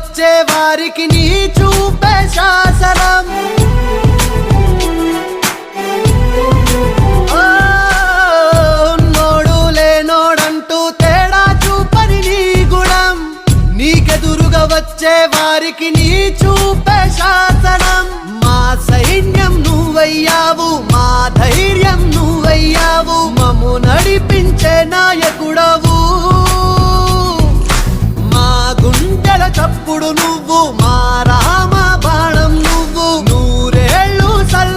వచ్చే వారికి నీ చూపే శాసనం నోడు లేనోడంటూ తేడా చూపని నీ గుణం నీకెదురుగా వచ్చే వారికి నీ చూపే శాసనం మా సైన్యం నువ్వయ్యావు మా ధైర్యం నువ్వయ్యావు మమ్ము నడిపించే నాయకుడవు మా గుండెల చప్పుడు